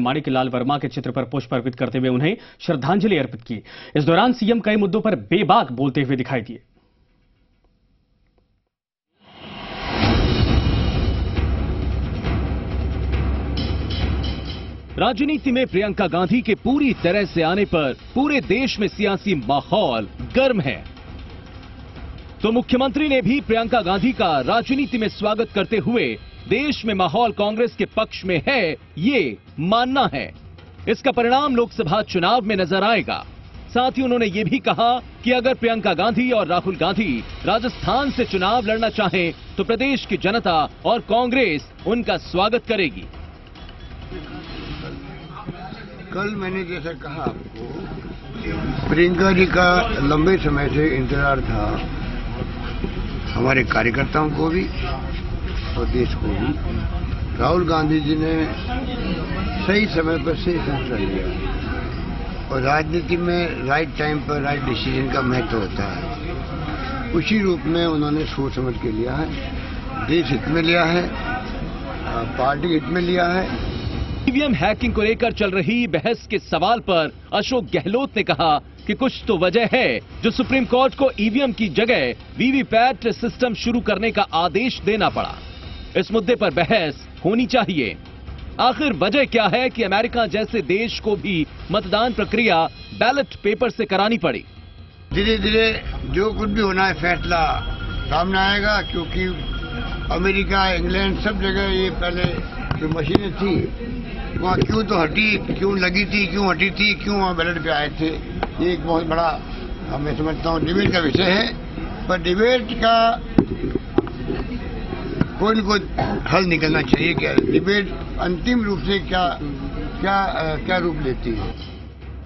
माणिकलाल वर्मा के चित्र पर पुष्प अर्पित करते हुए उन्हें श्रद्धांजलि अर्पित की। इस दौरान सीएम कई मुद्दों पर बेबाक बोलते हुए दिखाई दिए। राजनीति में प्रियंका गांधी के पूरी तरह से आने पर पूरे देश में सियासी माहौल गर्म है, तो मुख्यमंत्री ने भी प्रियंका गांधी का राजनीति में स्वागत करते हुए देश में माहौल कांग्रेस के पक्ष में है, ये मानना है। इसका परिणाम लोकसभा चुनाव में नजर आएगा। साथ ही उन्होंने ये भी कहा कि अगर प्रियंका गांधी और राहुल गांधी राजस्थान से चुनाव लड़ना चाहें तो प्रदेश की जनता और कांग्रेस उनका स्वागत करेगी। कल मैंने जैसा कहा आपको, प्रियंका जी का लंबे समय से इंतजार था, हमारे कार्यकर्ताओं को भी और देश को भी। राहुल गांधी जी ने सही समय पर सही फैसला लिया और राजनीति में राइट टाइम पर राइट डिसीजन का महत्व होता है। उसी रूप में उन्होंने सोच समझ के लिया है, देश हित में लिया है, पार्टी हित में लिया है। ईवीएम हैकिंग को लेकर चल रही बहस के सवाल पर अशोक गहलोत ने कहा कि कुछ तो वजह है जो सुप्रीम कोर्ट को ईवीएम की जगह वीवीपैट सिस्टम शुरू करने का आदेश देना पड़ा। इस मुद्दे पर बहस होनी चाहिए। आखिर वजह क्या है कि अमेरिका जैसे देश को भी मतदान प्रक्रिया बैलेट पेपर से करानी पड़ी। धीरे धीरे जो कुछ भी होना है फैसला सामने आएगा, क्योंकि अमेरिका, इंग्लैंड सब जगह ये पहले जो मशीनें थी वहाँ क्यों तो हटी, क्यों लगी थी, क्यों हटी थी, क्यों वहाँ बैलेट पे आए थे, ये एक बहुत बड़ा मैं समझता हूँ डिबेट का विषय है। पर डिबेट का कोई न कोई हल निकलना चाहिए। क्या डिबेट अंतिम रूप से क्या रूप लेती है।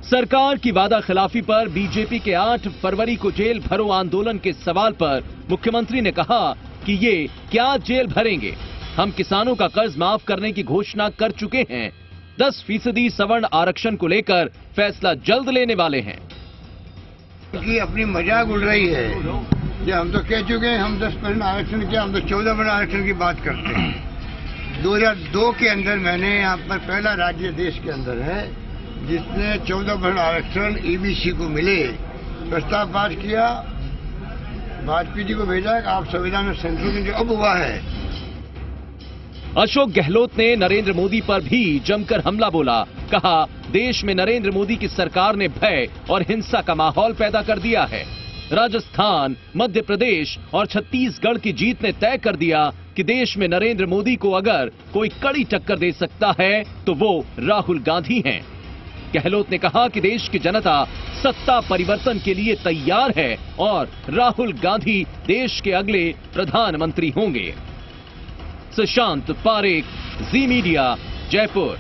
सरकार की वादा खिलाफी पर बीजेपी के 8 फरवरी को जेल भरो आंदोलन के सवाल पर मुख्यमंत्री ने कहा कि ये क्या जेल भरेंगे, हम किसानों का कर्ज माफ करने की घोषणा कर चुके हैं। 10% सवर्ण आरक्षण को लेकर फैसला जल्द लेने वाले हैं। कि अपनी मजाक उड़ रही है कि हम तो कह चुके हैं, हम 10% आरक्षण किया, हम तो 14% आरक्षण की बात करते हैं। 2002 के अंदर मैंने यहाँ पर पहला राज्य देश के अंदर है जिसने 14% आरक्षण ईबीसी को मिले प्रस्ताव पास किया, वाजपेयी जी को भेजा कि आप संविधान में संशोधन जो अब हुआ है। अशोक गहलोत ने नरेंद्र मोदी पर भी जमकर हमला बोला। कहा, देश में नरेंद्र मोदी की सरकार ने भय और हिंसा का माहौल पैदा कर दिया है। राजस्थान, मध्य प्रदेश और छत्तीसगढ़ की जीत ने तय कर दिया कि देश में नरेंद्र मोदी को अगर कोई कड़ी टक्कर दे सकता है तो वो राहुल गांधी हैं। गहलोत ने कहा कि देश की जनता सत्ता परिवर्तन के लिए तैयार है और राहुल गांधी देश के अगले प्रधानमंत्री होंगे। सुशांत पारेख, जी मीडिया, जयपुर।